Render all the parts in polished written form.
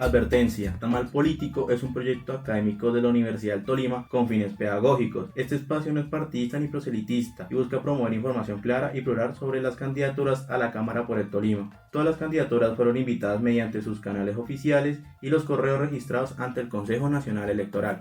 Advertencia: Tamal Político es un proyecto académico de la Universidad del Tolima con fines pedagógicos. Este espacio no es partidista ni proselitista y busca promover información clara y plural sobre las candidaturas a la Cámara por el Tolima. Todas las candidaturas fueron invitadas mediante sus canales oficiales y los correos registrados ante el Consejo Nacional Electoral.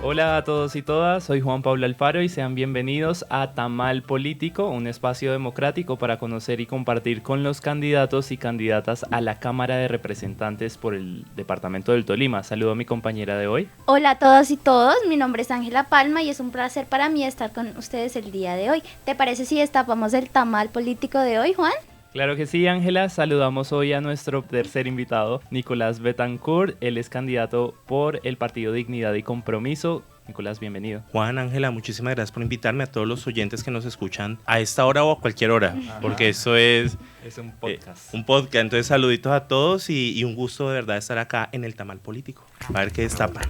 Hola a todos y todas, soy Juan Pablo Alfaro y sean bienvenidos a Tamal Político, un espacio democrático para conocer y compartir con los candidatos y candidatas a la Cámara de Representantes por el Departamento del Tolima. Saludo a mi compañera de hoy. Hola a todas y todos, mi nombre es Ángela Palma y es un placer para mí estar con ustedes el día de hoy. ¿Te parece si destapamos el Tamal Político de hoy, Juan? Claro que sí, Ángela. Saludamos hoy a nuestro tercer invitado, Nicolás Betancourt. Él es candidato por el Partido Dignidad y Compromiso. Nicolás, bienvenido. Juan, Ángela, muchísimas gracias por invitarme, a todos los oyentes que nos escuchan a esta hora o a cualquier hora, porque eso es un podcast. Un podcast, entonces saluditos a todos y un gusto de verdad estar acá en el Tamal Político. A ver qué destapa.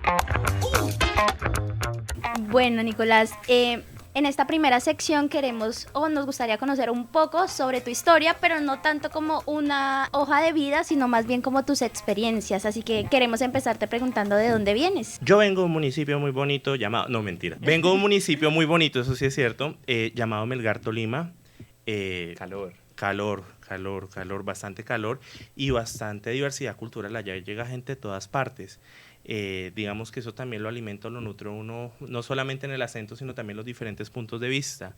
Bueno, Nicolás, en esta primera sección nos gustaría conocer un poco sobre tu historia, pero no tanto como una hoja de vida, sino más bien como tus experiencias. Así que queremos empezarte preguntando de dónde vienes. Yo vengo de un municipio muy bonito llamado... No, mentira. Vengo de un municipio muy bonito, eso sí es cierto, llamado Melgar, Tolima. Calor, bastante calor y bastante diversidad cultural. Allá llega gente de todas partes. Digamos que eso también lo alimenta, lo nutre uno, no solamente en el acento, sino también los diferentes puntos de vista.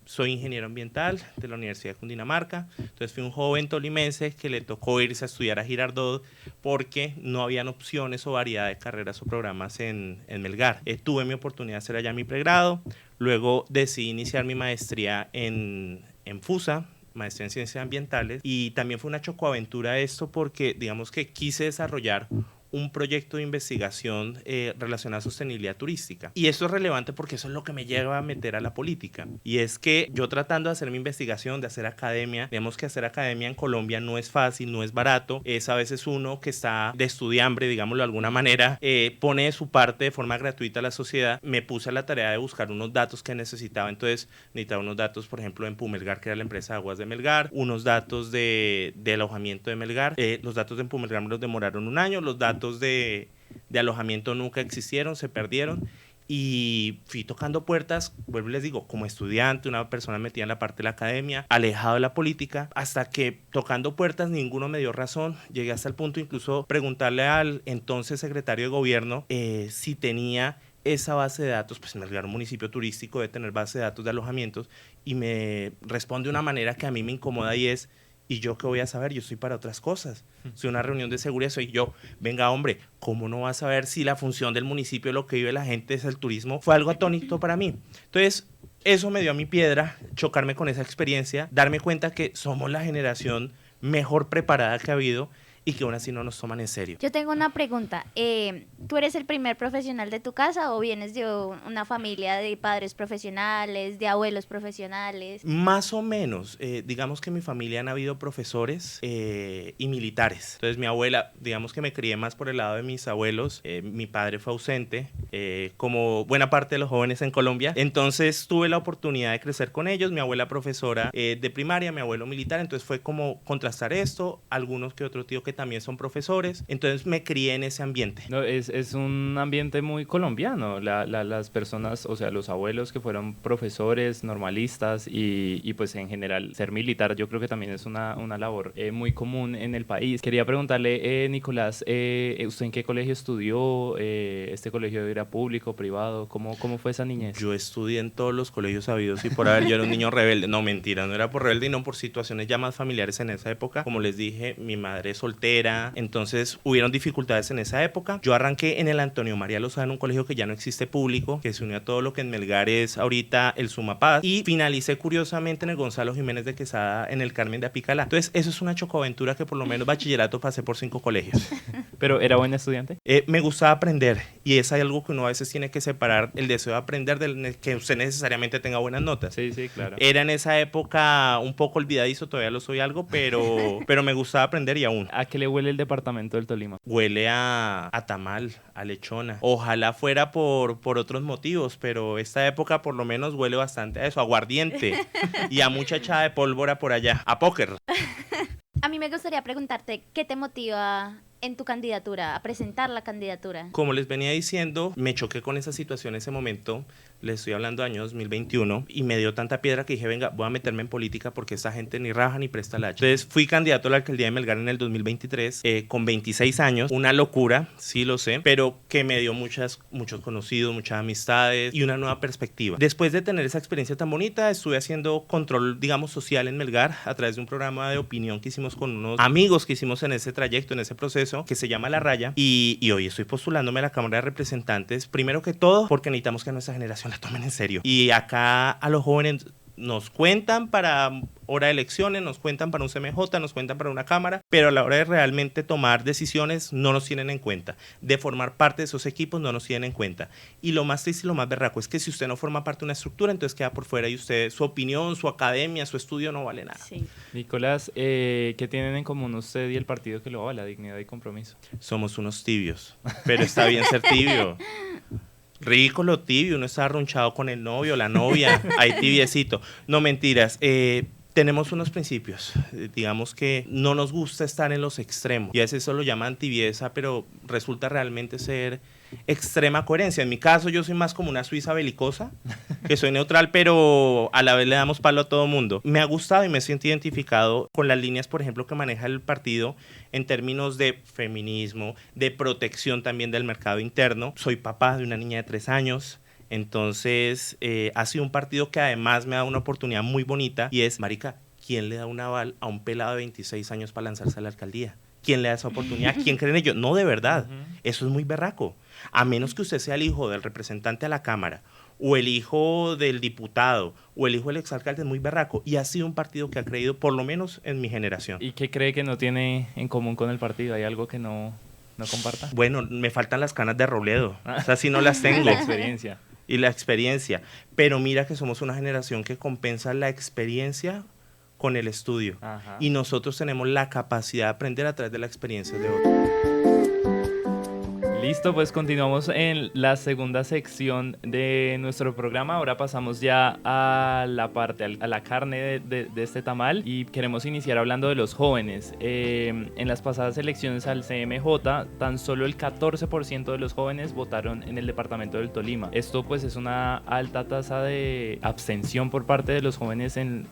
Soy ingeniero ambiental de la Universidad de Cundinamarca, entonces fui un joven tolimense que le tocó irse a estudiar a Girardot porque no habían opciones o variedad de carreras o programas en Melgar. Tuve mi oportunidad de hacer allá mi pregrado, luego decidí iniciar mi maestría en FUSA, maestría en Ciencias Ambientales, y también fue una chocoaventura esto porque digamos que quise desarrollar un proyecto de investigación relacionado a sostenibilidad turística. Y esto es relevante porque eso es lo que me lleva a meter a la política. Y es que yo tratando de hacer mi investigación, de hacer academia, digamos que hacer academia en Colombia no es fácil, no es barato. Es a veces uno que está de estudiambre, digámoslo de alguna manera, pone de su parte de forma gratuita a la sociedad. Me puse a la tarea de buscar unos datos que necesitaba. Entonces necesitaba unos datos, por ejemplo, en Pumelgar, que era la empresa de aguas de Melgar, unos datos de alojamiento de Melgar. Los datos de Pumelgar me los demoraron un año, los datos de alojamiento nunca existieron, se perdieron y fui tocando puertas, vuelvo y les digo, como estudiante, una persona metida en la parte de la academia, alejado de la política, hasta que tocando puertas ninguno me dio razón. Llegué hasta el punto incluso preguntarle al entonces secretario de gobierno si tenía esa base de datos, pues en el municipio turístico debe tener base de datos de alojamientos, y me responde de una manera que a mí me incomoda y es: ¿y yo qué voy a saber? Yo estoy para otras cosas. Si una reunión de seguridad soy yo. Venga, hombre, ¿cómo no vas a saber si la función del municipio, lo que vive la gente, es el turismo? Fue algo atónito para mí. Entonces, eso me dio a mi piedra, chocarme con esa experiencia, darme cuenta que somos la generación mejor preparada que ha habido y que aún así no nos toman en serio. Yo tengo una pregunta. ¿Tú eres el primer profesional de tu casa o vienes de una familia de padres profesionales, de abuelos profesionales? Más o menos. Digamos que en mi familia han habido profesores y militares. Entonces mi abuela, digamos que me crié más por el lado de mis abuelos. Mi padre fue ausente, como buena parte de los jóvenes en Colombia. Entonces tuve la oportunidad de crecer con ellos. Mi abuela profesora de primaria, mi abuelo militar. Entonces fue como contrastar esto. Algunos que otro tío que también son profesores, entonces me crié en ese ambiente. No, es un ambiente muy colombiano, las personas, o sea, los abuelos que fueron profesores, normalistas y pues en general ser militar, yo creo que también es una labor muy común en el país. Quería preguntarle, Nicolás, ¿usted en qué colegio estudió? ¿Este colegio era público, privado? ¿Cómo fue esa niñez? Yo estudié en todos los colegios habidos y por haber. Yo era un niño rebelde. No, mentira, no era por rebelde y no por situaciones ya más familiares en esa época. Como les dije, mi madre es soltera, entonces hubieron dificultades en esa época. Yo arranqué en el Antonio María Lozano, un colegio que ya no existe público, que se unió a todo lo que en Melgar es ahorita el Sumapaz, y finalicé curiosamente en el Gonzalo Jiménez de Quesada en el Carmen de Apicalá. Entonces eso es una chocoaventura que por lo menos bachillerato pasé por 5 colegios. ¿Pero era buen estudiante? Me gustaba aprender y es algo que uno a veces tiene que separar el deseo de aprender del que usted necesariamente tenga buenas notas. Sí, claro. Era en esa época un poco olvidadizo, todavía lo soy algo, pero me gustaba aprender y aún. ¿A qué le huele el departamento del Tolima? Huele a tamal, a lechona. Ojalá fuera por otros motivos, pero esta época por lo menos huele bastante a eso, a aguardiente y a mucha echada de pólvora por allá, a póker. A mí me gustaría preguntarte, ¿qué te motiva en tu candidatura, a presentar la candidatura? Como les venía diciendo, me choqué con esa situación en ese momento, les estoy hablando de año 2021, y me dio tanta piedra que dije, venga, voy a meterme en política porque esa gente ni raja ni presta la hacha. Entonces fui candidato a la alcaldía de Melgar en el 2023, con 26 años, una locura, sí lo sé, pero que me dio muchos conocidos, muchas amistades y una nueva perspectiva. Después de tener esa experiencia tan bonita, estuve haciendo control, digamos, social en Melgar a través de un programa de opinión que hicimos con unos amigos que hicimos en ese trayecto, en ese proceso, que se llama La Raya, y hoy estoy postulándome a la Cámara de Representantes, primero que todo porque necesitamos que a nuestra generación la tomen en serio. Y acá a los jóvenes nos cuentan para hora de elecciones, nos cuentan para un CMJ, nos cuentan para una cámara, pero a la hora de realmente tomar decisiones no nos tienen en cuenta. De formar parte de esos equipos no nos tienen en cuenta. Y lo más triste y lo más berraco es que si usted no forma parte de una estructura, entonces queda por fuera y usted, su opinión, su academia, su estudio no vale nada. Sí. Nicolás, ¿qué tienen en común usted y el partido que lo avala, Dignidad y Compromiso? Somos unos tibios, pero está bien ser tibio. Rico lo tibio, uno está arrunchado con el novio, la novia, ahí tibiecito. No, mentiras, tenemos unos principios, digamos que no nos gusta estar en los extremos, y a veces eso lo llaman tibieza, pero resulta realmente ser extrema coherencia. En mi caso yo soy más como una suiza belicosa, que soy neutral, pero a la vez le damos palo a todo mundo. Me ha gustado y me siento identificado con las líneas, por ejemplo, que maneja el partido en términos de feminismo, de protección también del mercado interno. Soy papá de una niña de 3 años. Entonces, ha sido un partido que además me da una oportunidad muy bonita, y es, marica, ¿quién le da un aval a un pelado de 26 años para lanzarse a la alcaldía? ¿Quién le da esa oportunidad? ¿Quién cree en ello? No, de verdad, eso es muy berraco. A menos que usted sea el hijo del representante a la Cámara, o el hijo del diputado, o el hijo del exalcalde, es muy berraco. Y ha sido un partido que ha creído, por lo menos en mi generación. ¿Y qué cree que no tiene en común con el partido? ¿Hay algo que no comparta? Bueno, me faltan las canas de Robledo, o sea, si no las tengo. La experiencia. Y la experiencia, pero mira que somos una generación que compensa la experiencia con el estudio. Ajá. Y nosotros tenemos la capacidad de aprender a través de la experiencia de otros. Listo, pues continuamos en la segunda sección de nuestro programa. Ahora pasamos ya a la parte, a la carne de este tamal, y queremos iniciar hablando de los jóvenes. En las pasadas elecciones al CMJ, tan solo el 14% de los jóvenes votaron en el departamento del Tolima. Esto pues es una alta tasa de abstención por parte de los jóvenes en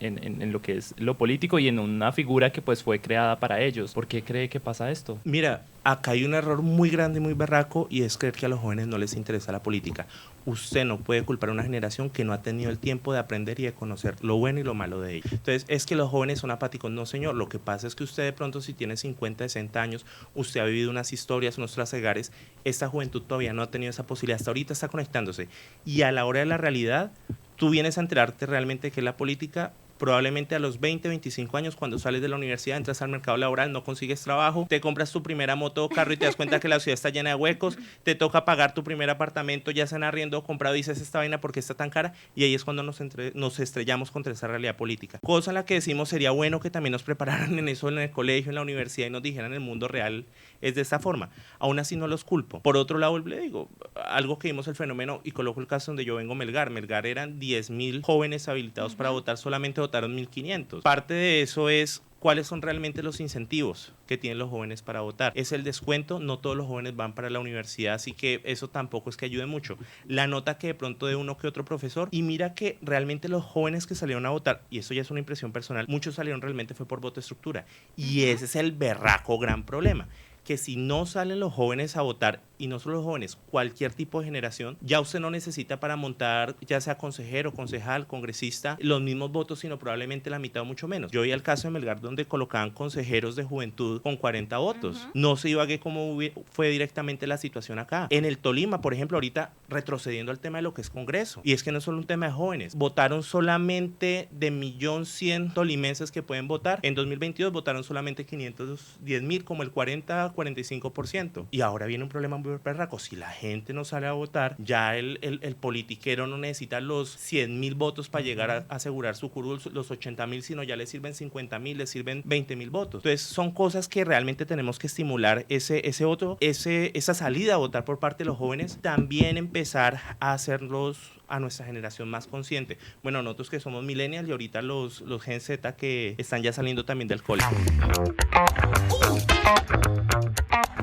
lo que es lo político y en una figura que pues fue creada para ellos. ¿Por qué cree que pasa esto? Mira, acá hay un error muy grande y muy berraco, y es creer que a los jóvenes no les interesa la política. Usted no puede culpar a una generación que no ha tenido el tiempo de aprender y de conocer lo bueno y lo malo de ella. Entonces, es que los jóvenes son apáticos. No, señor, lo que pasa es que usted de pronto, si tiene 50, 60 años, usted ha vivido unas historias, unos trasegares. Esta juventud todavía no ha tenido esa posibilidad, hasta ahorita está conectándose. Y a la hora de la realidad, tú vienes a enterarte realmente que la política, probablemente a los 20, 25 años, cuando sales de la universidad, entras al mercado laboral, no consigues trabajo, te compras tu primera moto o carro y te das cuenta que la ciudad está llena de huecos, te toca pagar tu primer apartamento, ya sea en arriendo o comprado, y dices, esta vaina, ¿por qué está tan cara? Y ahí es cuando nos estrellamos contra esa realidad política. Cosa en la que decimos, sería bueno que también nos prepararan en eso en el colegio, en la universidad, y nos dijeran el mundo real es de esta forma. Aún así no los culpo. Por otro lado, le digo, algo que vimos el fenómeno, y coloco el caso donde yo vengo, Melgar eran 10.000 jóvenes habilitados para votar, solamente votaron 1.500. Parte de eso es cuáles son realmente los incentivos que tienen los jóvenes para votar. Es el descuento, no todos los jóvenes van para la universidad, así que eso tampoco es que ayude mucho. La nota que de pronto de uno que otro profesor, y mira que realmente los jóvenes que salieron a votar, y eso ya es una impresión personal, muchos salieron realmente fue por voto estructura, y ese es el berraco gran problema, que si no salen los jóvenes a votar, y no solo los jóvenes, cualquier tipo de generación, ya usted no necesita para montar, ya sea consejero, concejal, congresista, los mismos votos, sino probablemente la mitad o mucho menos. Yo vi el caso de Melgar donde colocaban consejeros de juventud con 40 votos. No se iba a ver cómo fue directamente la situación acá. En el Tolima, por ejemplo, ahorita retrocediendo al tema de lo que es Congreso, y es que no es solo un tema de jóvenes, votaron solamente de 1.100.000 tolimenses que pueden votar. En 2022 votaron solamente 510.000, como el 40 45%. Y ahora viene un problema muy berraco. Si la gente no sale a votar, ya el politiquero no necesita los 100.000 votos para llegar a asegurar su curul, los 80.000, sino ya le sirven 50.000, le sirven 20.000 votos. Entonces son cosas que realmente tenemos que estimular esa salida a votar por parte de los jóvenes, también empezar a hacerlos a nuestra generación más consciente. Bueno, nosotros que somos millennials y ahorita los Gen Z que están ya saliendo también del cole.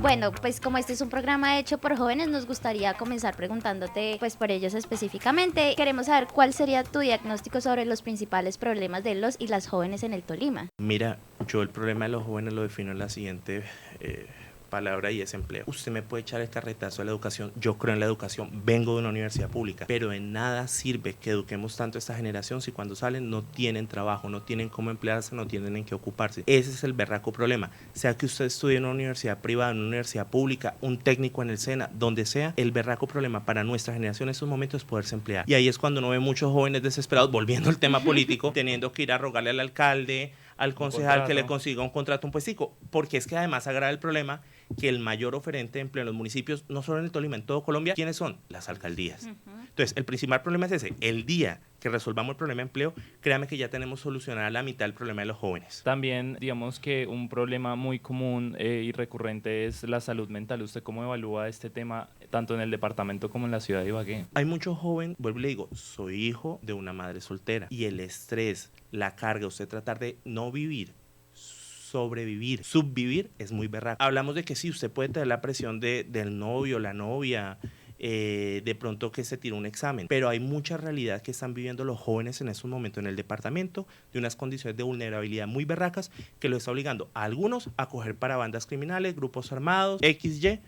Bueno, pues como este es un programa hecho por jóvenes, nos gustaría comenzar preguntándote pues por ellos específicamente. Queremos saber cuál sería tu diagnóstico sobre los principales problemas de los y las jóvenes en el Tolima. Mira, yo el problema de los jóvenes lo defino en la siguiente palabra y es empleo. Usted me puede echar el carretazo a la educación, yo creo en la educación, vengo de una universidad pública, pero en nada sirve que eduquemos tanto a esta generación si cuando salen no tienen trabajo, no tienen cómo emplearse, no tienen en qué ocuparse. Ese es el berraco problema. Sea que usted estudie en una universidad privada, en una universidad pública, un técnico en el SENA, donde sea, el berraco problema para nuestra generación en estos momentos es poderse emplear. Y ahí es cuando uno ve muchos jóvenes desesperados, volviendo al tema político, teniendo que ir a rogarle al alcalde, al concejal que le consiga un contrato, un puestico, porque es que además agrava el problema que el mayor oferente de empleo en los municipios, no solo en el Tolima, en todo Colombia, ¿quiénes son? Las alcaldías. Entonces, el principal problema es ese. El día que resolvamos el problema de empleo, créame que ya tenemos solucionada la mitad del problema de los jóvenes. También, digamos que un problema muy común y recurrente es la salud mental. ¿Usted cómo evalúa este tema, tanto en el departamento como en la ciudad de Ibagué? Hay muchos jóvenes, vuelvo y le digo, soy hijo de una madre soltera, y el estrés, la carga, usted tratar de no vivir, sobrevivir, subvivir, es muy berraco. Hablamos de que sí, usted puede tener la presión del novio, la novia, de pronto que se tira un examen, pero hay mucha realidad que están viviendo los jóvenes en estos momentos en el departamento, de unas condiciones de vulnerabilidad muy berracas que lo está obligando a algunos a coger para bandas criminales, grupos armados, XY,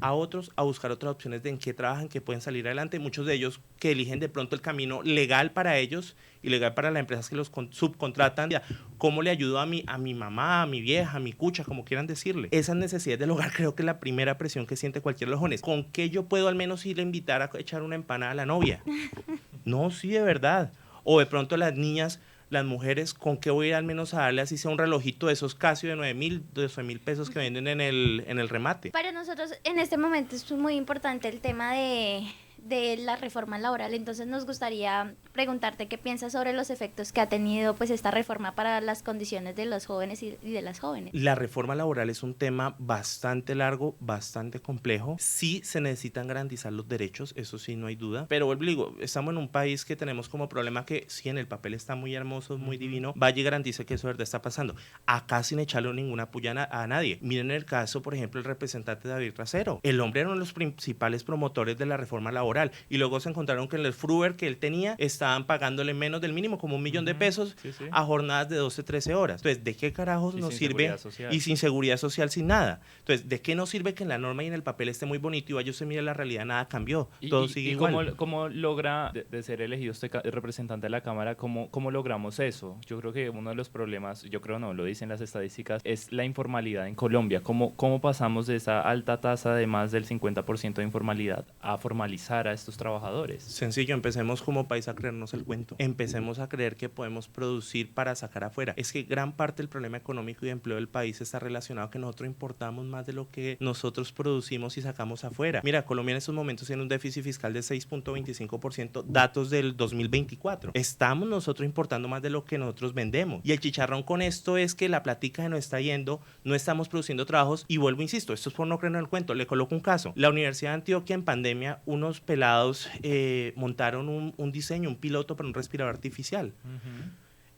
a otros a buscar otras opciones de en qué trabajan, que pueden salir adelante, muchos de ellos que eligen de pronto el camino legal para ellos y legal para las empresas que los subcontratan. ¿Cómo le ayudo a mi mamá, a mi vieja, a mi cucha, como quieran decirle? Esas necesidades del hogar creo que es la primera presión que siente cualquier de los jóvenes. ¿Con qué yo puedo al menos ir a invitar a echar una empanada a la novia? No, sí, de verdad. O de pronto las niñas, las mujeres, ¿con qué voy a ir al menos a darle así sea un relojito de esos Casio de 9.000, 12.000 pesos que venden en el remate? Para nosotros en este momento es muy importante el tema de la reforma laboral, entonces nos gustaría preguntarte qué piensas sobre los efectos que ha tenido pues esta reforma para las condiciones de los jóvenes y de las jóvenes. La reforma laboral es un tema bastante largo, bastante complejo. Sí se necesitan garantizar los derechos, eso sí, no hay duda, pero vuelvo y digo, estamos en un país que tenemos como problema que sí, en el papel está muy hermoso, muy divino, vaya y garantice que eso de verdad está pasando. Acá sin echarle ninguna puya a nadie. Miren el caso, por ejemplo, el representante David Racero. El hombre era uno de los principales promotores de la reforma laboral, y luego se encontraron que en el Fruber que él tenía estaban pagándole menos del mínimo, como 1 millón de pesos, sí, sí, a jornadas de 12, 13 horas. Entonces, ¿de qué carajos nos sirve? Y sin seguridad social, sin nada. Entonces, ¿de qué nos sirve que en la norma y en el papel esté muy bonito y vaya usted mira la realidad, nada cambió, todo sigue igual? ¿Cómo logra, de ser elegido usted representante de la Cámara, cómo logramos eso? Yo creo que uno de los problemas, yo creo no, lo dicen las estadísticas, es la informalidad en Colombia. ¿Cómo pasamos de esa alta tasa de más del 50% de informalidad a formalizar a estos trabajadores? Sencillo, empecemos como país a creernos el cuento. Empecemos a creer que podemos producir para sacar afuera. Es que gran parte del problema económico y de empleo del país está relacionado a que nosotros importamos más de lo que nosotros producimos y sacamos afuera. Mira, Colombia en estos momentos tiene un déficit fiscal de 6.25%, datos del 2024. Estamos nosotros importando más de lo que nosotros vendemos. Y el chicharrón con esto es que la plática se nos está yendo, no estamos produciendo trabajos y vuelvo, insisto, esto es por no creer en el cuento. Le coloco un caso. La Universidad de Antioquia en pandemia, unos pelados montaron un diseño, un piloto para un respirador artificial.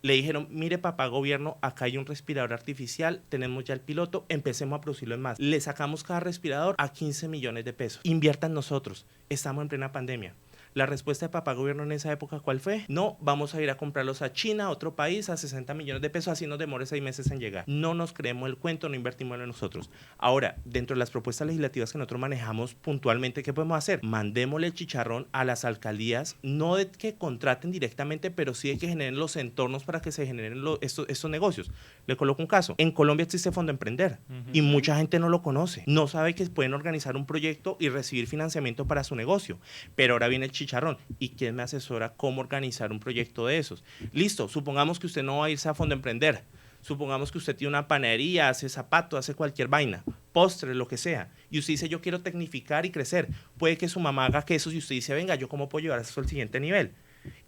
Le dijeron, mire papá gobierno, acá hay un respirador artificial, tenemos ya el piloto, empecemos a producirlo en más. Le sacamos cada respirador a 15 millones de pesos. Inviertan nosotros, estamos en plena pandemia. La respuesta de papá gobierno en esa época, ¿cuál fue? No, vamos a ir a comprarlos a China, a otro país, a 60 millones de pesos, así nos demore 6 meses en llegar. No nos creemos el cuento, no invertimos en nosotros. Ahora, dentro de las propuestas legislativas que nosotros manejamos puntualmente, ¿qué podemos hacer? Mandémosle el chicharrón a las alcaldías, no de que contraten directamente, pero sí de que generen los entornos para que se generen estos negocios. Le coloco un caso. En Colombia existe Fondo Emprender y mucha gente no lo conoce. No sabe que pueden organizar un proyecto y recibir financiamiento para su negocio. Pero ahora viene el chicharrón. ¿Y quién me asesora cómo organizar un proyecto de esos? Listo, supongamos que usted no va a irse a Fondo Emprender. Supongamos que usted tiene una panadería, hace zapatos, hace cualquier vaina, postre, lo que sea, y usted dice, yo quiero tecnificar y crecer. Puede que su mamá haga quesos y usted dice, venga, ¿yo cómo puedo llevar eso al siguiente nivel?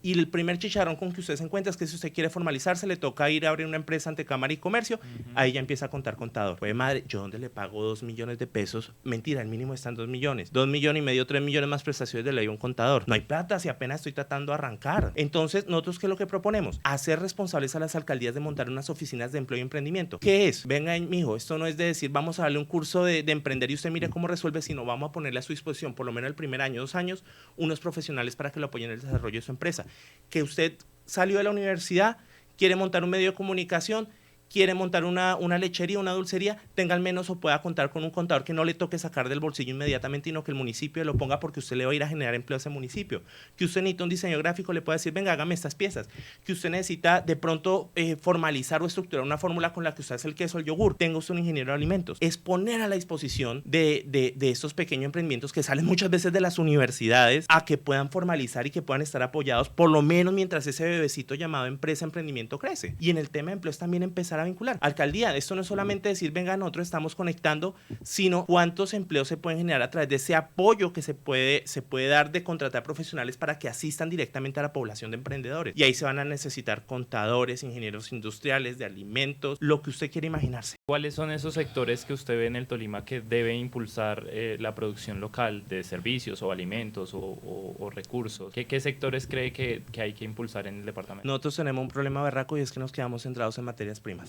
Y el primer chicharrón con que usted se encuentra es que si usted quiere formalizarse, le toca ir a abrir una empresa ante Cámara y Comercio, ahí ya empieza a contar contador. Pues madre, ¿yo dónde le pago 2 millones de pesos? Mentira, el mínimo está en 2 millones. 2 millones y medio, 3 millones más prestaciones de ley a un contador. No hay plata si apenas estoy tratando de arrancar. Entonces, nosotros, ¿qué es lo que proponemos? Hacer responsables a las alcaldías de montar unas oficinas de empleo y emprendimiento. ¿Qué es? Venga, mijo, esto no es de decir, vamos a darle un curso de emprender y usted mire cómo resuelve, sino vamos a ponerle a su disposición, por lo menos el primer año, 2 años, unos profesionales para que lo apoyen en el desarrollo de su empresa. Que usted salió de la universidad, quiere montar un medio de comunicación, quiere montar una lechería, una dulcería, tenga al menos o pueda contar con un contador que no le toque sacar del bolsillo inmediatamente, sino que el municipio lo ponga porque usted le va a ir a generar empleo a ese municipio. Que usted necesita un diseño gráfico, le puede decir, venga, hágame estas piezas. Que usted necesita de pronto formalizar o estructurar una fórmula con la que usted hace el queso, el yogur. Tenga usted un ingeniero de alimentos. Es poner a la disposición de estos pequeños emprendimientos que salen muchas veces de las universidades a que puedan formalizar y que puedan estar apoyados, por lo menos mientras ese bebecito llamado empresa, emprendimiento crece. Y en el tema de empleo es también empezar a vincular. Alcaldía, esto no es solamente decir, venga, nosotros estamos conectando, sino cuántos empleos se pueden generar a través de ese apoyo que se puede dar de contratar profesionales para que asistan directamente a la población de emprendedores. Y ahí se van a necesitar contadores, ingenieros industriales, de alimentos, lo que usted quiera imaginarse. ¿Cuáles son esos sectores que usted ve en el Tolima que debe impulsar la producción local de servicios o alimentos o recursos? ¿Qué sectores cree que hay que impulsar en el departamento? Nosotros tenemos un problema berraco y es que nos quedamos centrados en materias primas.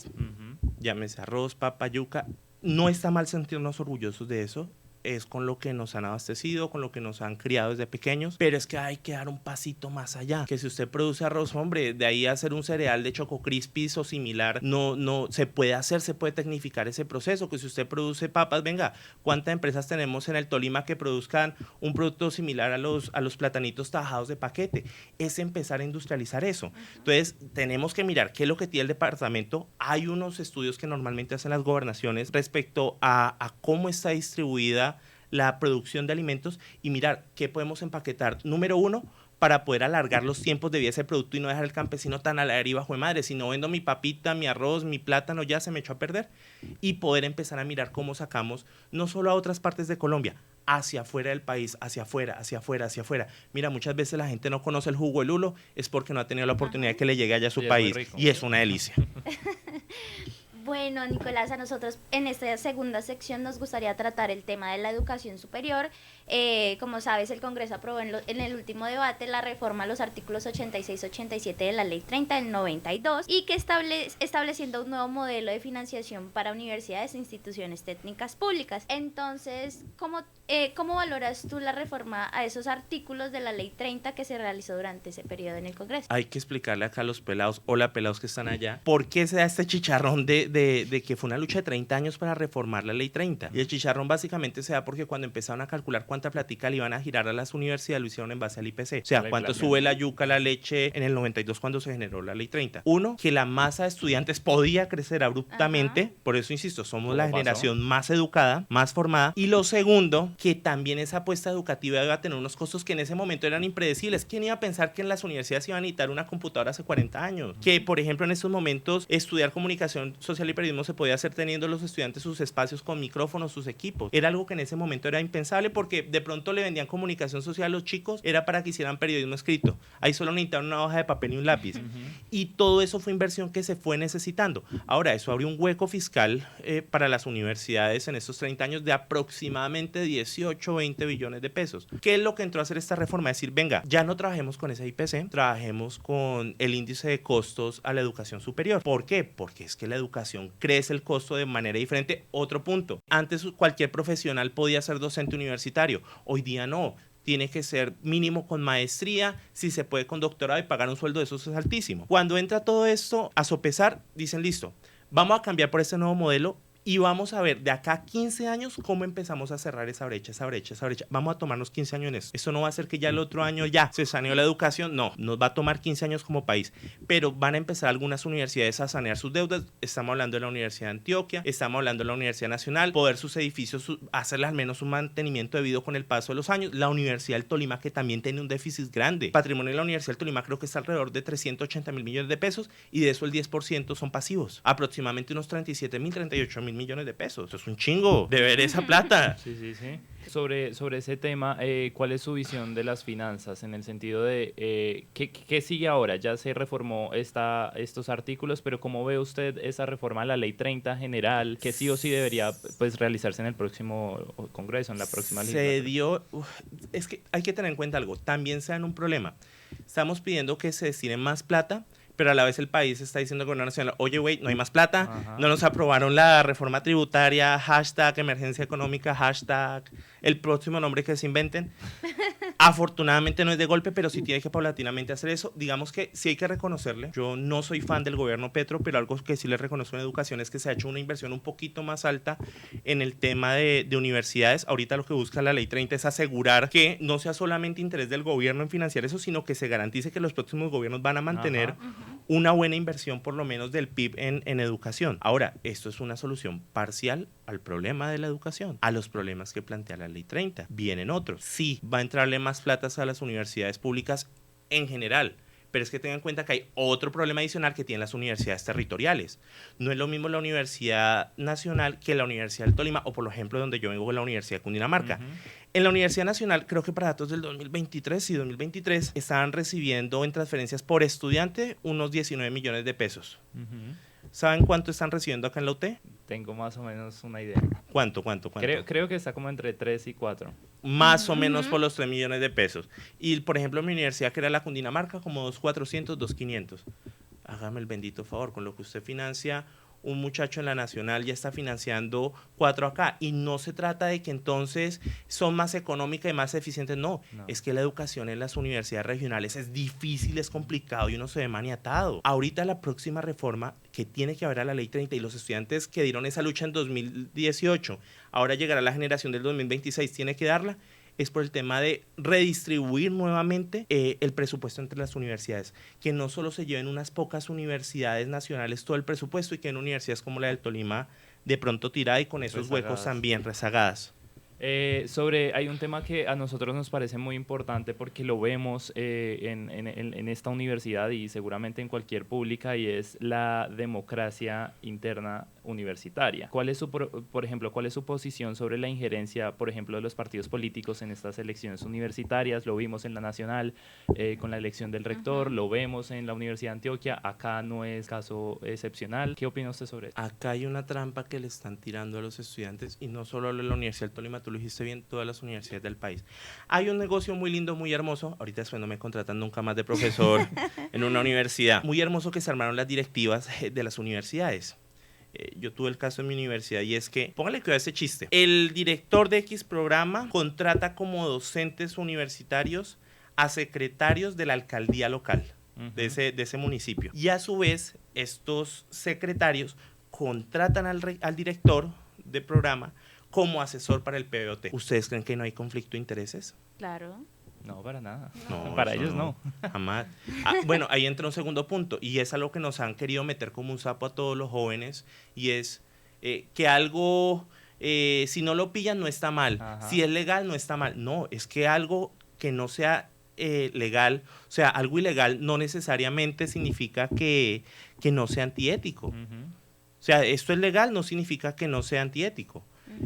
Llámese arroz, papa, yuca. No está mal sentirnos orgullosos de eso. Es con lo que nos han abastecido, con lo que nos han criado desde pequeños, pero es que hay que dar un pasito más allá. Que si usted produce arroz, hombre, de ahí a hacer un cereal de Choco Crispies o similar, no se puede hacer, se puede tecnificar ese proceso. Que si usted produce papas, venga, ¿cuántas empresas tenemos en el Tolima que produzcan un producto similar a los platanitos tajados de paquete? Es empezar a industrializar eso. Entonces, tenemos que mirar qué es lo que tiene el departamento. Hay unos estudios que normalmente hacen las gobernaciones respecto a cómo está distribuida la producción de alimentos y mirar qué podemos empaquetar. Número 1, para poder alargar los tiempos de vida de ese producto y no dejar al campesino tan a la deriva, hijo de madre, si no vendo mi papita, mi arroz, mi plátano, ya se me echó a perder. Y poder empezar a mirar cómo sacamos no solo a otras partes de Colombia, hacia afuera del país, hacia afuera, hacia afuera, hacia afuera. Mira, muchas veces la gente no conoce el jugo de lulo, es porque no ha tenido la oportunidad de que le llegue allá a su país. Y es una delicia. Bueno, Nicolás, a nosotros en esta segunda sección nos gustaría tratar el tema de la educación superior. Como sabes, el Congreso aprobó en el último debate la reforma a los artículos 86-87 de la Ley 30 del 92 y que estableciendo un nuevo modelo de financiación para universidades e instituciones técnicas públicas. Entonces, ¿cómo valoras tú la reforma a esos artículos de la Ley 30 que se realizó durante ese periodo en el Congreso? Hay que explicarle acá a los pelados, hola pelados que están allá, por qué se da este chicharrón de que fue una lucha de 30 años para reformar la Ley 30. Y el chicharrón básicamente se da porque cuando empezaron a calcular cuánta platica le iban a girar a las universidades, lo hicieron en base al IPC. O sea, cuánto sube la yuca, la leche en el 92 cuando se generó la Ley 30. Uno, que la masa de estudiantes podía crecer abruptamente. Por eso, insisto, somos la generación más educada, más formada. Y lo segundo, que también esa apuesta educativa iba a tener unos costos que en ese momento eran impredecibles. ¿Quién iba a pensar que en las universidades iban a necesitar una computadora hace 40 años? Que, por ejemplo, en estos momentos estudiar comunicación social y periodismo se podía hacer teniendo los estudiantes sus espacios con micrófonos, sus equipos. Era algo que en ese momento era impensable porque de pronto le vendían comunicación social a los chicos, era para que hicieran periodismo escrito. Ahí solo necesitaban una hoja de papel y un lápiz. Y todo eso fue inversión que se fue necesitando. Ahora, eso abrió un hueco fiscal para las universidades en estos 30 años de aproximadamente 18 o 20 billones de pesos. ¿Qué es lo que entró a hacer esta reforma? Decir, venga, ya no trabajemos con ese IPC, trabajemos con el índice de costos a la educación superior. ¿Por qué? Porque es que la educación crece el costo de manera diferente. Otro punto, antes cualquier profesional podía ser docente universitario, hoy día no. Tiene que ser mínimo con maestría, si se puede con doctorado y pagar un sueldo de esos es altísimo. Cuando entra todo esto a sopesar, dicen listo, vamos a cambiar por este nuevo modelo y vamos a ver de acá a 15 años cómo empezamos a cerrar esa brecha. Vamos a tomarnos 15 años en eso. Eso no va a ser que ya el otro año ya se saneó la educación, no, nos va a tomar 15 años como país, pero van a empezar algunas universidades a sanear sus deudas. Estamos hablando de la Universidad de Antioquia, estamos hablando de la Universidad Nacional, poder sus edificios, hacerle al menos un mantenimiento debido con el paso de los años. La Universidad del Tolima, que también tiene un déficit grande. Patrimonio de la Universidad del Tolima creo que está alrededor de 380.000 millones de pesos y de eso el 10% son pasivos. Aproximadamente unos 37.000, 38.000 millones de pesos. Eso es un chingo de ver esa plata. Sí. Sobre ese tema, ¿cuál es su visión de las finanzas en el sentido de ¿qué sigue ahora? Ya se reformó estos artículos, pero ¿cómo ve usted esa reforma a la Ley 30 general que sí o sí debería pues realizarse en el próximo Congreso, en la próxima legislatura? Es que hay que tener en cuenta algo, también se dan un problema. Estamos pidiendo que se destine más plata, pero a la vez el país está diciendo al gobierno nacional, oye, güey, no hay más plata, Ajá. no nos aprobaron la reforma tributaria, hashtag emergencia económica, hashtag el próximo nombre que se inventen. Afortunadamente no es de golpe, pero sí tiene que paulatinamente hacer eso. Digamos que sí hay que reconocerle. Yo no soy fan del gobierno Petro, pero algo que sí le reconozco en educación es que se ha hecho una inversión un poquito más alta en el tema de universidades. Ahorita lo que busca la Ley 30 es asegurar que no sea solamente interés del gobierno en financiar eso, sino que se garantice que los próximos gobiernos van a mantener una buena inversión, por lo menos del PIB en educación. Ahora, esto es una solución parcial al problema de la educación, a los problemas que plantea la Ley 30. Vienen otros. Sí, va a entrarle más platas a las universidades públicas en general, pero es que tengan en cuenta que hay otro problema adicional que tienen las universidades territoriales. No es lo mismo la Universidad Nacional que la Universidad del Tolima, o por ejemplo, donde yo vengo, la Universidad de Cundinamarca. En la Universidad Nacional, creo que para datos del 2023 y 2023, estaban recibiendo en transferencias por estudiante unos 19 millones de pesos. ¿Saben cuánto están recibiendo acá en la UT? Tengo más o menos una idea. ¿Cuánto? Creo que está como entre 3 y 4. Más o menos por los 3 millones de pesos. Y, por ejemplo, mi universidad, que era la Cundinamarca, como 2.400, 2.500. Hágame el bendito favor, con lo que usted financia, un muchacho en la Nacional ya está financiando 4 acá. Y no se trata de que entonces son más económicas y más eficientes. No, es que la educación en las universidades regionales es difícil, es complicado y uno se ve maniatado. Ahorita la próxima reforma que tiene que haber a la Ley 30 y los estudiantes que dieron esa lucha en 2018, ahora llegará la generación del 2026, tiene que darla, es por el tema de redistribuir nuevamente el presupuesto entre las universidades, que no solo se lleven unas pocas universidades nacionales todo el presupuesto y que en universidades como la del Tolima de pronto tirada y con esos huecos también rezagadas. Hay un tema que a nosotros nos parece muy importante porque lo vemos en esta universidad y seguramente en cualquier pública, y es la democracia interna universitaria. ¿Cuál es su posición sobre la injerencia, por ejemplo, de los partidos políticos en estas elecciones universitarias? Lo vimos en la Nacional con la elección del rector, lo vemos en la Universidad de Antioquia, acá no es caso excepcional. ¿Qué opina usted sobre eso? Acá hay una trampa que le están tirando a los estudiantes, y no solo a la Universidad del Tolima, tú lo dijiste bien, todas las universidades del país. Hay un negocio muy lindo, muy hermoso, ahorita después no me contratan nunca más de profesor en una universidad, muy hermoso, que se armaron las directivas de las universidades. Yo tuve el caso en mi universidad, y es que, póngale cuidado a ese chiste, el director de X programa contrata como docentes universitarios a secretarios de la alcaldía local de ese municipio, y a su vez estos secretarios contratan al director de programa como asesor para el PBOT. ¿Ustedes creen que no hay conflicto de intereses? Claro. No, para nada. No, para ellos no. Jamás. Bueno, ahí entra un segundo punto, y es algo que nos han querido meter como un sapo a todos los jóvenes, y es que algo, si no lo pillan no está mal, si es legal no está mal. No, es que algo que no sea legal, o sea, algo ilegal no necesariamente significa que no sea antiético. O sea, esto es legal, no significa que no sea antiético.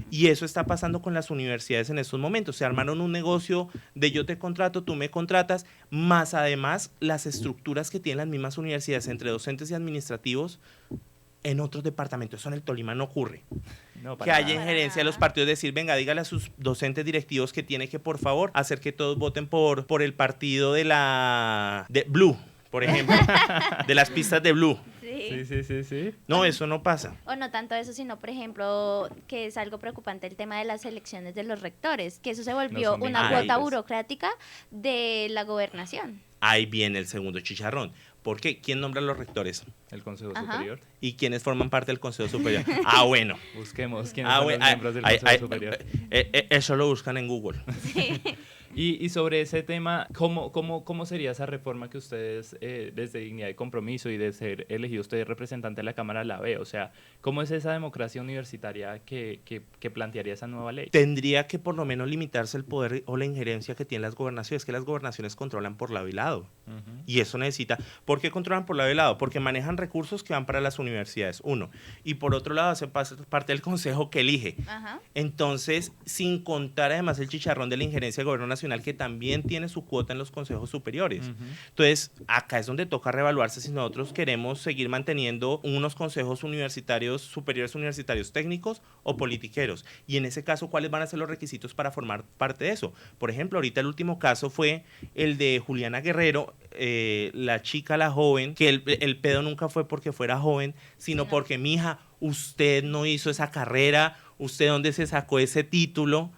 Y eso está pasando con las universidades en estos momentos. Se armaron un negocio de yo te contrato, tú me contratas, más además las estructuras que tienen las mismas universidades entre docentes y administrativos en otros departamentos. Eso en el Tolima no ocurre. No, que haya injerencia de los partidos, decir, venga, dígale a sus docentes directivos que tiene que, por favor, hacer que todos voten por el partido de Blue, por ejemplo, de las pistas de Blue. Sí. No, eso no pasa. O no tanto eso, sino, por ejemplo, que es algo preocupante el tema de las elecciones de los rectores, que eso se volvió una cuota burocrática de la gobernación. Ahí viene el segundo chicharrón. ¿Por qué? ¿Quién nombra a los rectores? El Consejo Ajá. Superior. ¿Y quiénes forman parte del Consejo Superior? Bueno. Busquemos quiénes son los miembros del Consejo Superior. Eso lo buscan en Google. Y sobre ese tema, ¿cómo sería esa reforma que ustedes, desde Dignidad y Compromiso y de ser elegido usted representante de la Cámara, la ve? O sea, ¿cómo es esa democracia universitaria que plantearía esa nueva ley? Tendría que por lo menos limitarse el poder o la injerencia que tienen las gobernaciones, que las gobernaciones controlan por lado y lado. Y eso necesita... ¿Por qué controlan por lado y lado? Porque manejan recursos que van para las universidades, uno. Y por otro lado, hace parte del consejo que elige. Ajá. Entonces, sin contar además el chicharrón de la injerencia del gobierno nacional, que también tiene su cuota en los consejos superiores. Entonces, acá es donde toca reevaluarse si nosotros queremos seguir manteniendo unos consejos universitarios, superiores universitarios técnicos o politiqueros. Y en ese caso, ¿cuáles van a ser los requisitos para formar parte de eso? Por ejemplo, ahorita el último caso fue el de Juliana Guerrero, la chica, la joven, que el pedo nunca fue porque fuera joven, sino porque, mija, usted no hizo esa carrera, usted dónde se sacó ese título,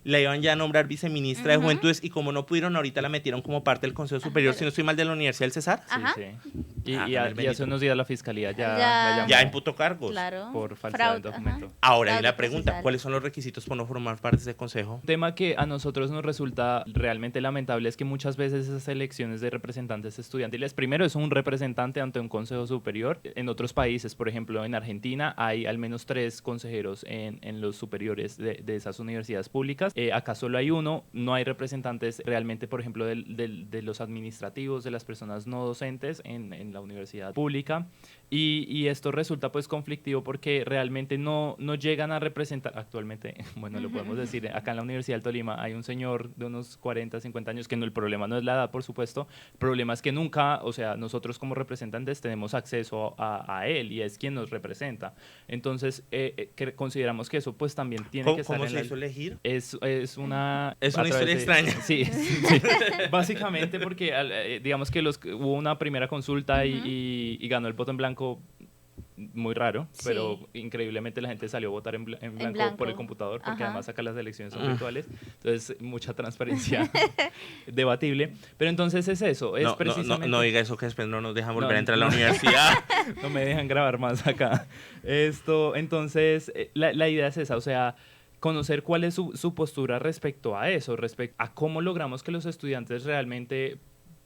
la iban ya a nombrar viceministra de Juventudes y como no pudieron, ahorita la metieron como parte del Consejo Superior, si no estoy mal, de la Universidad del Cesar. Ajá. Sí. Y hace unos días la Fiscalía Ya. la llamó Ya imputó cargos. Claro. por falsedad del Fraude, documento. ajá. Ahora hay Fraude la pregunta, procesal. ¿cuáles son los requisitos para no formar parte de ese consejo? Un tema que a nosotros nos resulta realmente lamentable es que muchas veces esas elecciones de representantes estudiantiles, primero es un representante ante un consejo superior. En otros países, por ejemplo en Argentina, hay al menos 3 consejeros en los superiores de esas universidades públicas. Acá solo hay uno, no hay representantes realmente, por ejemplo, de los administrativos, de las personas no docentes en la universidad pública. Y esto resulta pues conflictivo porque realmente no llegan a representar actualmente, bueno, lo podemos decir, acá en la Universidad del Tolima hay un señor de unos 40, 50 años, que no, el problema no es la edad, por supuesto, el problema es que nunca, o sea, nosotros como representantes tenemos acceso a él y es quien nos representa. Entonces, que consideramos que eso pues también tiene que estar ¿Cómo en se la... hizo elegir? Es una... Es a una través historia de- extraña. Sí, básicamente porque digamos que hubo una primera consulta y ganó el voto en blanco, muy raro, Sí. pero increíblemente la gente salió a votar en blanco por el computador, porque Ajá. además acá las elecciones son virtuales, entonces mucha transparencia debatible, pero entonces es eso, es precisamente... No diga eso que después no nos dejan volver No, a entrar a la no. universidad. No me dejan grabar más acá. Entonces, la idea es esa, o sea, conocer cuál es su postura respecto a eso, respecto a cómo logramos que los estudiantes realmente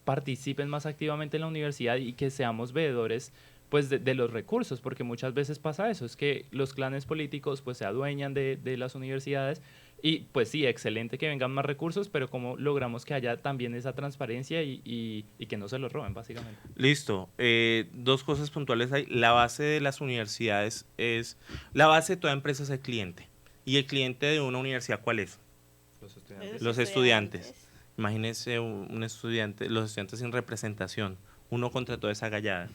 participen más activamente en la universidad y que seamos veedores pues de los recursos, porque muchas veces pasa eso, es que los clanes políticos pues se adueñan de las universidades y pues sí, excelente que vengan más recursos, pero cómo logramos que haya también esa transparencia y que no se los roben, básicamente. Listo. 2 cosas puntuales ahí. La base de las universidades es... La base de toda empresa es el cliente. ¿Y el cliente de una universidad cuál es? Los estudiantes. Los estudiantes. Imagínense un estudiante, los estudiantes sin representación. Uno contra toda esa gallada.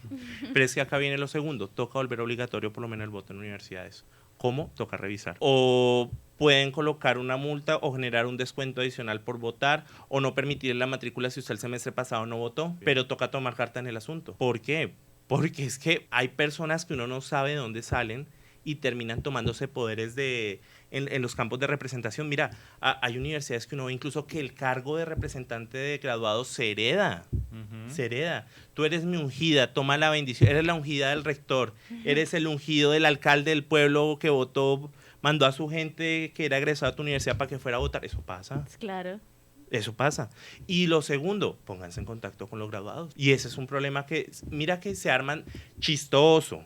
Pero es que acá viene lo segundo. Toca volver obligatorio por lo menos el voto en universidades. ¿Cómo? Toca revisar. O pueden colocar una multa o generar un descuento adicional por votar o no permitir la matrícula si usted el semestre pasado no votó. Bien. Pero toca tomar carta en el asunto. ¿Por qué? Porque es que hay personas que uno no sabe de dónde salen y terminan tomándose poderes en los campos de representación. Mira, hay universidades que uno ve incluso que el cargo de representante de graduados se hereda. Se hereda. Tú eres mi ungida, toma la bendición. Eres la ungida del rector. Eres el ungido del alcalde del pueblo que votó, mandó a su gente que era egresada a tu universidad para que fuera a votar. Eso pasa. Claro. Eso pasa. Y lo segundo, pónganse en contacto con los graduados. Y ese es un problema que, mira que se arman chistoso.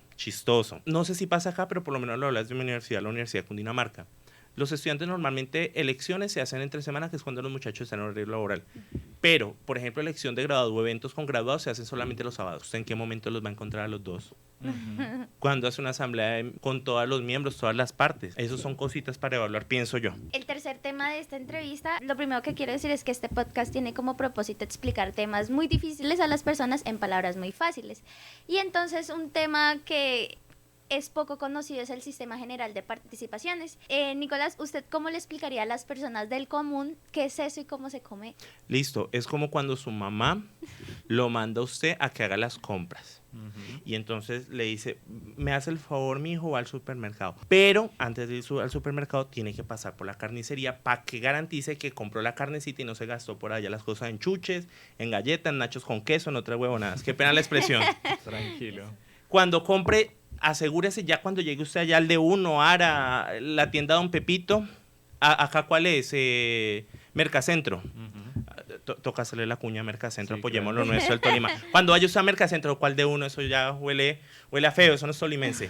No sé si pasa acá, pero por lo menos lo hablas de mi universidad, la Universidad de Cundinamarca. Los estudiantes normalmente, elecciones se hacen entre semanas, que es cuando los muchachos están en horario laboral. Pero, por ejemplo, elección de graduados o eventos con graduados se hacen solamente los sábados. ¿Usted en qué momento los va a encontrar a los dos? Cuando hace una asamblea con todos los miembros, todas las partes. Esas son cositas para evaluar, pienso yo. El tercer tema de esta entrevista, lo primero que quiero decir es que este podcast tiene como propósito explicar temas muy difíciles a las personas en palabras muy fáciles. Y entonces un tema que es poco conocido es el Sistema General de Participaciones. Nicolás, ¿usted cómo le explicaría a las personas del común qué es eso y cómo se come? Listo, es como cuando su mamá lo manda a usted a que haga las compras. Y entonces le dice, me hace el favor, mi hijo, va al supermercado. Pero antes de ir al supermercado tiene que pasar por la carnicería para que garantice que compró la carnecita y no se gastó por allá las cosas en chuches, en galletas, en nachos con queso, en otras huevonadas. Qué pena la expresión. Tranquilo. Cuando compre, asegúrese ya cuando llegue usted allá al de uno, Ara, la tienda Don Pepito. ¿Acá cuál es? Mercacentro. Toca hacerle la cuña a Mercacentro, sí, apoyemos claro. Lo nuestro del Tolima. Cuando vaya usted a Mercacentro, ¿cuál de uno? Eso ya huele a feo, eso no es tolimense.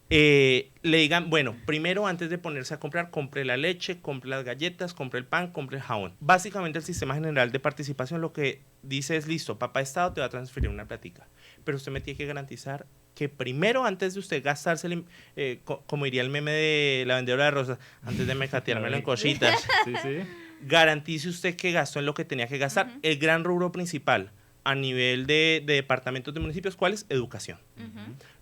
Le digan, bueno, primero antes de ponerse a comprar, compre la leche, compre las galletas, compre el pan, compre el jabón. Básicamente el Sistema General de Participación lo que dice es, listo, papá Estado te va a transferir una platica, pero usted me tiene que garantizar que primero, antes de usted gastarse, como diría el meme de la vendedora de rosas, antes de mecateármelo en cositas, sí, sí. Garantice usted que gastó en lo que tenía que gastar. El gran rubro principal a nivel de departamentos de municipios, ¿cuál es? Educación.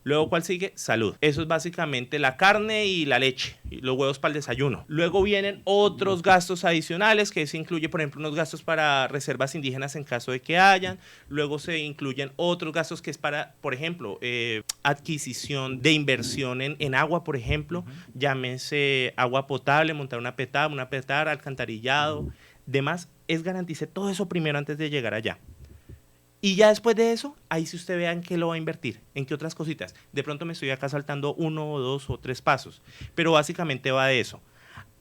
Luego, ¿cuál sigue? Salud. Eso es básicamente la carne y la leche, y los huevos para el desayuno. Luego vienen otros gastos adicionales, que se incluye, por ejemplo, unos gastos para reservas indígenas en caso de que hayan. Luego se incluyen otros gastos que es para, por ejemplo, adquisición de inversión en agua, por ejemplo. Llámese agua potable, montar una petar, alcantarillado, demás. Es garantizar todo eso primero antes de llegar allá. Y ya después de eso, ahí si usted vea en qué lo va a invertir, en qué otras cositas. De pronto me estoy acá saltando 1 o 2 o 3 pasos, pero básicamente va de eso.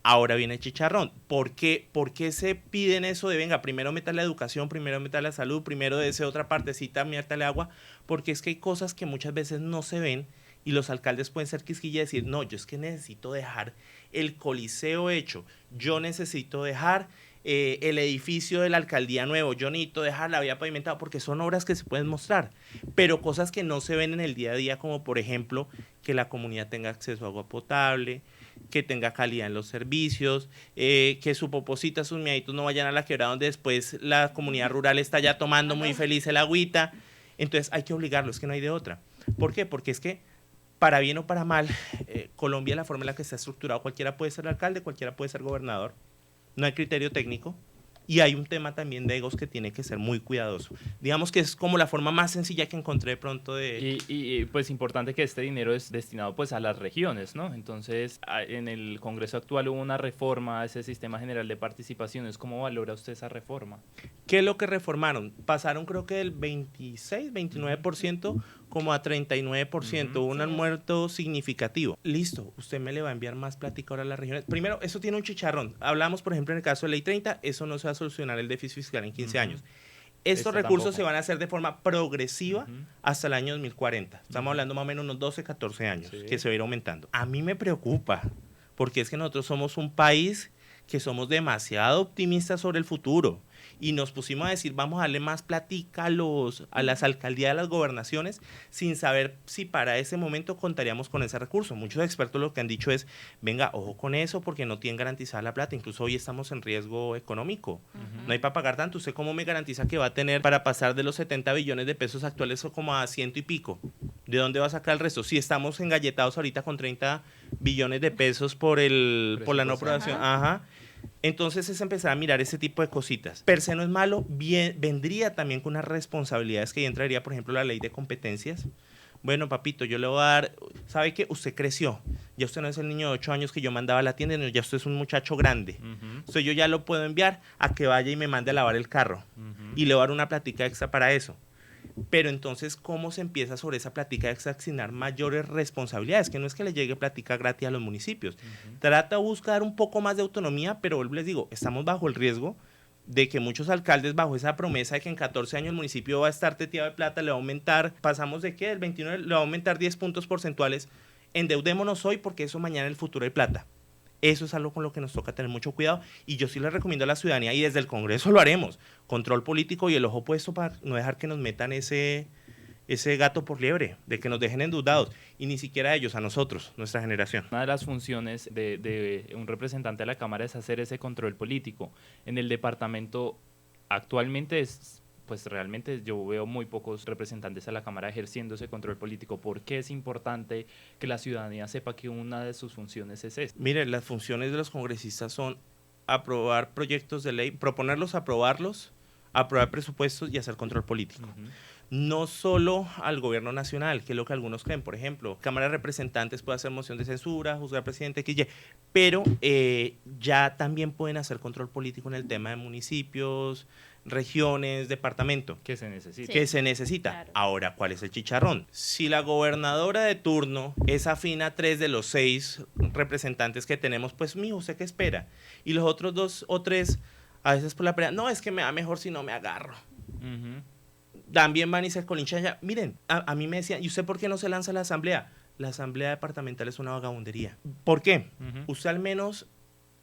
Ahora viene el chicharrón. ¿Por qué se piden eso de, venga, primero meta la educación, primero meta la salud, primero de esa otra partecita, métale agua? Porque es que hay cosas que muchas veces no se ven y los alcaldes pueden ser quisquilla y decir, no, yo es que necesito dejar el coliseo hecho, yo necesito dejar el edificio de la alcaldía nuevo, yo necesito dejar la vía pavimentada, porque son obras que se pueden mostrar, pero cosas que no se ven en el día a día, como por ejemplo que la comunidad tenga acceso a agua potable, que tenga calidad en los servicios, que su poposita, sus miaditos no vayan a la quebrada donde después la comunidad rural está ya tomando muy feliz el agüita. Entonces hay que obligarlo, es que no hay de otra. ¿Por qué? Porque es que para bien o para mal, Colombia, la forma en la que está estructurado, cualquiera puede ser alcalde, cualquiera puede ser gobernador. No hay criterio técnico y hay un tema también de egos que tiene que ser muy cuidadoso. Digamos que es como la forma más sencilla que encontré de pronto de... Y pues importante que este dinero es destinado pues a las regiones, ¿no? Entonces en el Congreso actual hubo una reforma a ese Sistema General de Participaciones. ¿Cómo valora usted esa reforma? ¿Qué es lo que reformaron? Pasaron creo que del 26, 29% como a 39%, un aumento significativo. Listo, usted me le va a enviar más plática ahora a las regiones. Primero, eso tiene un chicharrón. Hablamos, por ejemplo, en el caso de Ley 30, eso no se va a solucionar el déficit fiscal en 15 años. Estos recursos se van a hacer de forma progresiva hasta el año 2040. Estamos hablando más o menos unos 12, 14 años que se va a ir aumentando. A mí me preocupa, porque es que nosotros somos un país que somos demasiado optimistas sobre el futuro y nos pusimos a decir, vamos a darle más plática a las alcaldías, a las gobernaciones, sin saber si para ese momento contaríamos con ese recurso. Muchos expertos lo que han dicho es, venga, ojo con eso porque no tienen garantizada la plata, incluso hoy estamos en riesgo económico, no hay para pagar tanto. ¿Usted cómo me garantiza que va a tener para pasar de los 70 billones de pesos actuales como a 100 y pico? ¿De dónde va a sacar el resto? Si estamos engalletados ahorita con 30 billones de pesos por la no aprobación. Entonces es empezar a mirar ese tipo de cositas. Per se no es malo, vendría también con unas responsabilidades que ahí entraría, por ejemplo, la ley de competencias. Bueno, papito, yo le voy a dar, ¿sabe qué? Usted creció, ya usted no es el niño de 8 años que yo mandaba a la tienda, no, ya usted es un muchacho grande. Entonces yo ya lo puedo enviar a que vaya y me mande a lavar el carro y le voy a dar una plática extra para eso. Pero entonces, ¿cómo se empieza sobre esa plática de asignar mayores responsabilidades? Que no es que le llegue plática gratis a los municipios. Trata de buscar un poco más de autonomía, pero les digo, estamos bajo el riesgo de que muchos alcaldes, bajo esa promesa de que en 14 años el municipio va a estar teteado de plata, le va a aumentar, pasamos de qué, del 29, le va a aumentar 10 puntos porcentuales. Endeudémonos hoy porque eso mañana en el futuro hay plata. Eso es algo con lo que nos toca tener mucho cuidado y yo sí le recomiendo a la ciudadanía, y desde el Congreso lo haremos, control político y el ojo puesto para no dejar que nos metan ese gato por liebre, de que nos dejen endeudados, y ni siquiera a ellos, a nosotros, nuestra generación. Una de las funciones de un representante de la Cámara es hacer ese control político. En el departamento actualmente pues realmente yo veo muy pocos representantes a la Cámara ejerciendo ese control político. ¿Por qué es importante que la ciudadanía sepa que una de sus funciones es esta? Mire, las funciones de los congresistas son aprobar proyectos de ley, proponerlos, aprobarlos, aprobar presupuestos y hacer control político. no solo al gobierno nacional, que es lo que algunos creen. Por ejemplo, Cámara de Representantes puede hacer moción de censura, juzgar al presidente XY, pero ya también pueden hacer control político en el tema de municipios, regiones, departamento. Que se necesita. Sí. Que se necesita. Claro. Ahora, ¿cuál es el chicharrón? Si la gobernadora de turno es afín a 3 de los 6 representantes que tenemos, pues mijo, ¿usted qué espera? Y los otros 2 o 3, a veces por la pelea, no, es que me va mejor si no me agarro. También van y se colinchan ya. Miren, a mí me decían, ¿y usted por qué no se lanza a la asamblea? La asamblea departamental es una vagabundería. ¿Por qué? Usted al menos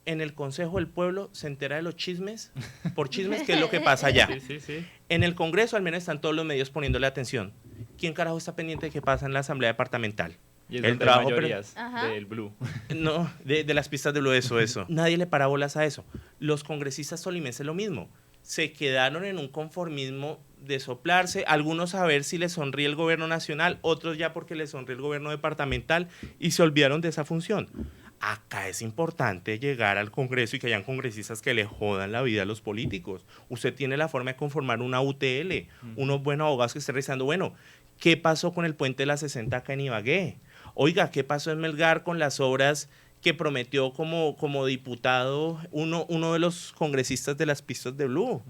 en el Consejo del Pueblo se entera de los chismes, por chismes, que es lo que pasa allá. Sí. En el Congreso al menos están todos los medios poniéndole atención. ¿Quién carajo está pendiente de qué pasa en la asamblea departamental? Y es El donde trabajo, hay mayorías Ajá. del Blue. No, de las pistas de Blue, eso. Nadie le para bolas a eso. Los congresistas tolimenses lo mismo. Se quedaron en un conformismo de soplarse, algunos a ver si les sonríe el gobierno nacional, otros ya porque les sonríe el gobierno departamental, y se olvidaron de esa función. Acá es importante llegar al Congreso y que hayan congresistas que le jodan la vida a los políticos. Usted tiene la forma de conformar una UTL, unos buenos abogados que estén revisando, bueno, ¿qué pasó con el puente de la 60 acá en Ibagué? Oiga, ¿qué pasó en Melgar con las obras que prometió como diputado uno de los congresistas de las pistas de Blue?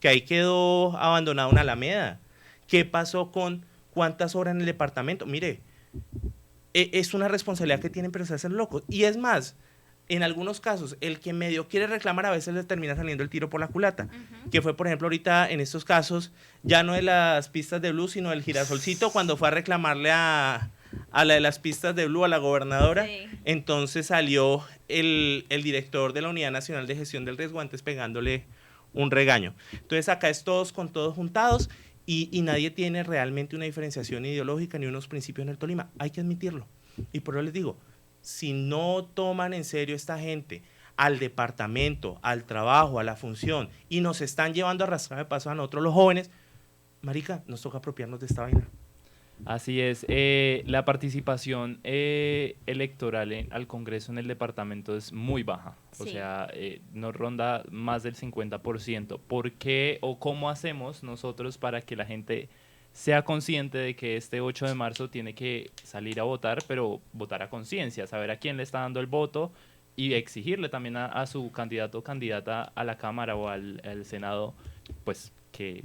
Que ahí quedó abandonada una Alameda. ¿Qué pasó con cuántas obras en el departamento? Mire, es una responsabilidad que tienen, pero se hacen locos. Y es más, en algunos casos, el que medio quiere reclamar a veces le termina saliendo el tiro por la culata. Que fue, por ejemplo, ahorita en estos casos, ya no de las pistas de Blue, sino del girasolcito, cuando fue a reclamarle a la de las pistas de Blue, a la gobernadora. Sí. Entonces salió el director de la Unidad Nacional de Gestión del Riesgo antes pegándole un regaño. Entonces acá es todos con todos juntados y nadie tiene realmente una diferenciación ideológica ni unos principios en el Tolima. Hay que admitirlo. Y por eso les digo, si no toman en serio esta gente al departamento, al trabajo, a la función, y nos están llevando a arrastrar de paso a nosotros los jóvenes, marica, nos toca apropiarnos de esta vaina. Así es. La participación electoral al Congreso en el departamento es muy baja. O Sí. sea, no ronda más del 50%. ¿Por qué o cómo hacemos nosotros para que la gente sea consciente de que este 8 de marzo tiene que salir a votar, pero votar a conciencia, saber a quién le está dando el voto y exigirle también a su candidato o candidata a la Cámara o al Senado, pues que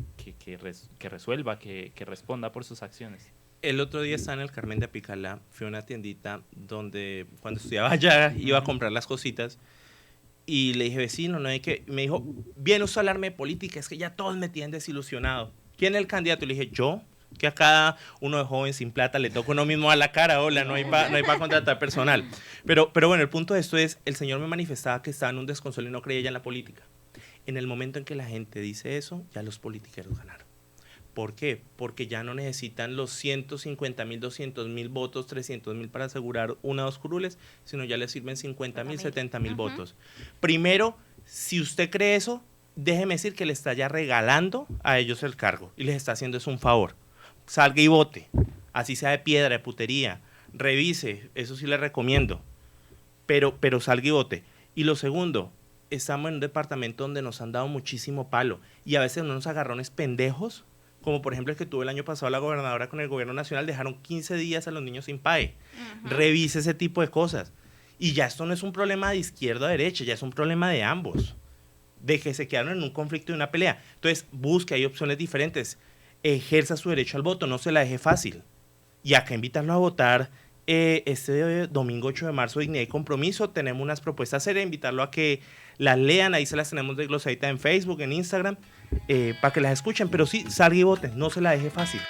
resuelva, que responda por sus acciones? El otro día estaba en el Carmen de Apicalá, fui a una tiendita donde cuando estudiaba allá iba a comprar las cositas y le dije, vecino, no hay que... Me dijo, viene usted a hablarme de política, es que ya todos me tienen desilusionado. ¿Quién es el candidato? Y le dije, yo, que a cada uno de joven sin plata le toca uno mismo a la cara, hola, no hay para contratar personal. Pero bueno, el punto de esto es, el señor me manifestaba que estaba en un desconsuelo y no creía ya en la política. En el momento en que la gente dice eso, ya los politiqueros ganaron. ¿Por qué? Porque ya no necesitan los 150,000, 200,000 votos, 300,000 para asegurar una o dos curules, sino ya les sirven 50,000, 70,000 votos. Primero, si usted cree eso, déjeme decir que le está ya regalando a ellos el cargo y les está haciendo eso un favor. Salga y vote, así sea de piedra, de putería, revise, eso sí le recomiendo, pero salga y vote. Y lo segundo, estamos en un departamento donde nos han dado muchísimo palo y a veces unos agarrones pendejos, como por ejemplo el que tuvo el año pasado la gobernadora con el gobierno nacional, dejaron 15 días a los niños sin PAE. Revise ese tipo de cosas. Y ya esto no es un problema de izquierda o derecha, ya es un problema de ambos, de que se quedaron en un conflicto y una pelea. Entonces, busque, hay opciones diferentes. Ejerza su derecho al voto, no se la deje fácil. Y acá invitarlo a votar este domingo 8 de marzo, Dignidad y Compromiso. Tenemos unas propuestas serias, invitarlo a que las lean, ahí se las tenemos desglosaditas en Facebook, en Instagram, para que las escuchen, pero sí, salga y vote, no se la deje fácil.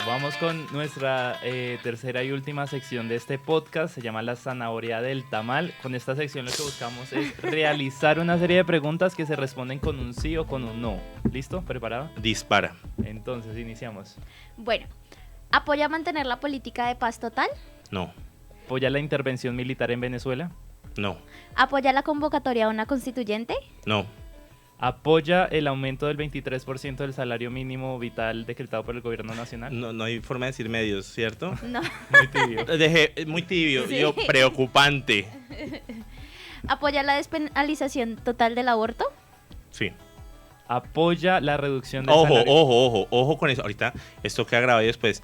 Vamos con nuestra tercera y última sección de este podcast, se llama La Zanahoria del Tamal. Con esta sección lo que buscamos es realizar una serie de preguntas que se responden con un sí o con un no. ¿Listo? ¿Preparado? Dispara. Entonces, iniciamos. Bueno, ¿apoya mantener la política de paz total? No, ¿Apoya la intervención militar en Venezuela? no, ¿Apoya la convocatoria a una constituyente? no, ¿Apoya el aumento del 23% del salario mínimo vital decretado por el gobierno nacional? no hay forma de decir medios, ¿cierto? No. Muy tibio. Muy tibio, Sí. yo preocupante. ¿Apoya la despenalización total del aborto? Sí. Apoya la reducción del Ojo, salario. ojo con eso. Ahorita, esto queda grabado y después.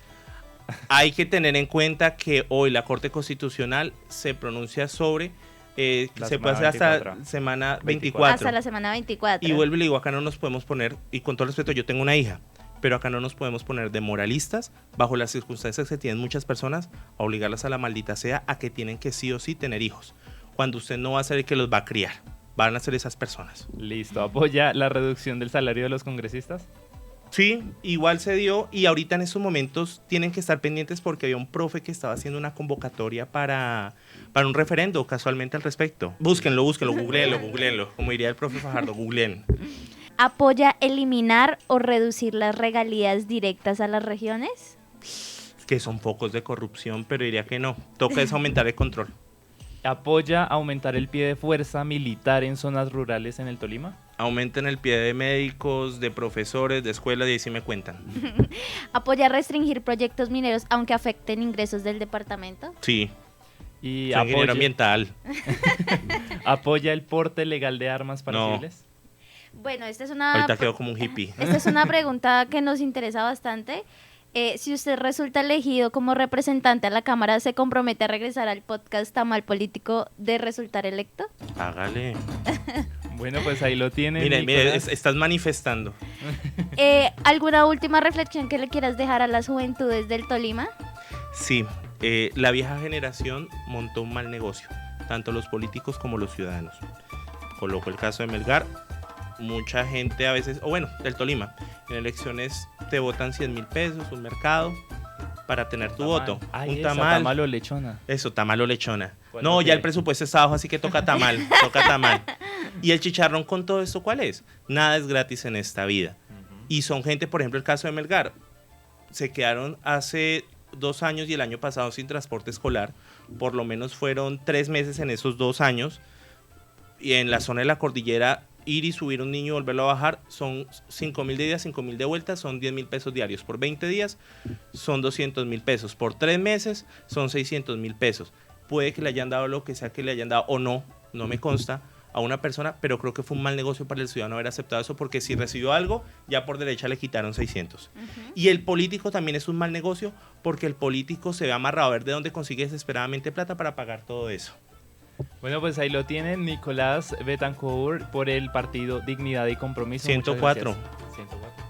Hay que tener en cuenta que hoy la Corte Constitucional se pronuncia sobre, se puede hacer hasta 24. semana 24. Hasta la semana 24. Y vuelvo y le digo, acá no nos podemos poner, y con todo respeto, yo tengo una hija, pero acá no nos podemos poner de moralistas, bajo las circunstancias que tienen muchas personas, a obligarlas a la maldita sea a que tienen que sí o sí tener hijos, cuando usted no va a ser el que los va a criar, van a ser esas personas. Listo. ¿Apoya la reducción del salario de los congresistas? Sí, igual se dio, y ahorita en estos momentos tienen que estar pendientes porque había un profe que estaba haciendo una convocatoria para un referendo casualmente al respecto. Búsquenlo, googleenlo, como diría el profe Fajardo, googleen. ¿Apoya eliminar o reducir las regalías directas a las regiones? Que son focos de corrupción, pero diría que no, toca es aumentar el control. ¿Apoya aumentar el pie de fuerza militar en zonas rurales en el Tolima? Aumenten el pie de médicos, de profesores, de escuelas, y ahí sí me cuentan. ¿Apoya restringir proyectos mineros aunque afecten ingresos del departamento? Sí, Y soy ingeniero ambiental. ¿Apoya el porte legal de armas para No. civiles? Bueno, esta es una... Ahorita quedo como un hippie. Esta es una pregunta que nos interesa bastante. Si usted resulta elegido como representante a la Cámara, ¿se compromete a regresar al podcast Tamal Político de resultar electo? Hágale. Bueno, pues ahí lo tienen. Mire, Nicolás. estás manifestando. ¿Alguna última reflexión que le quieras dejar a las juventudes del Tolima? Sí, la vieja generación montó un mal negocio, tanto los políticos como los ciudadanos. Coloco el caso de Melgar. Mucha gente a veces, o bueno, del Tolima, en elecciones te votan 100.000 pesos, un mercado, para tener tu voto. Ay, Un esa, tamal. tamal o lechona. Eso, tamal o lechona. ¿Cuánto No, ya quiere? el presupuesto está bajo, así que toca tamal, toca tamal. ¿Y el chicharrón con todo esto cuál es? Nada es gratis en esta vida. Y son gente, por ejemplo, el caso de Melgar, se quedaron hace 2 años y el año pasado sin transporte escolar, por lo menos fueron 3 meses en esos 2 años, y en la zona de la cordillera, ir y subir un niño y volverlo a bajar, son 5.000 de ida, 5.000 de vuelta, son 10.000 pesos diarios. Por 20 días son 200.000 pesos. Por 3 meses son 600.000 pesos. Puede que le hayan dado lo que sea que le hayan dado o no, no me consta, a una persona, pero creo que fue un mal negocio para el ciudadano haber aceptado eso, porque si recibió algo, ya por derecha le quitaron 600. Y el político también es un mal negocio, porque el político se ve amarrado a ver de dónde consigue desesperadamente plata para pagar todo eso. Bueno, pues ahí lo tienen, Nicolás Betancourt por el partido Dignidad y Compromiso. 104. Muchas gracias. 104.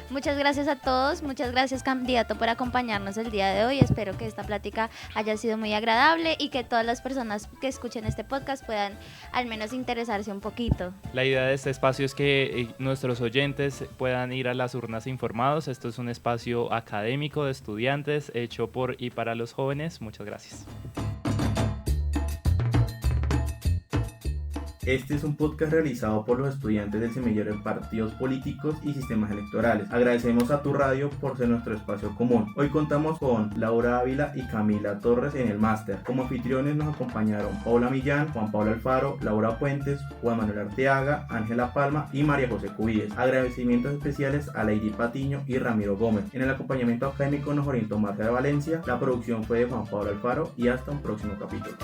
Muchas gracias a todos, muchas gracias candidato por acompañarnos el día de hoy. Espero que esta plática haya sido muy agradable y que todas las personas que escuchen este podcast puedan al menos interesarse un poquito. La idea de este espacio es que nuestros oyentes puedan ir a las urnas informados. Esto es un espacio académico de estudiantes hecho por y para los jóvenes. Muchas gracias. Este es un podcast realizado por los estudiantes del semillero de partidos políticos y sistemas electorales. Agradecemos a Tu Radio por ser nuestro espacio común. Hoy contamos con Laura Ávila y Camila Torres en el máster. Como anfitriones nos acompañaron Paula Millán, Juan Pablo Alfaro, Laura Puentes, Juan Manuel Arteaga, Ángela Palma y María José Cubilles. Agradecimientos especiales a Lady Patiño y Ramiro Gómez. En el acompañamiento académico nos orientó Marta de Valencia. La producción fue de Juan Pablo Alfaro y hasta un próximo capítulo.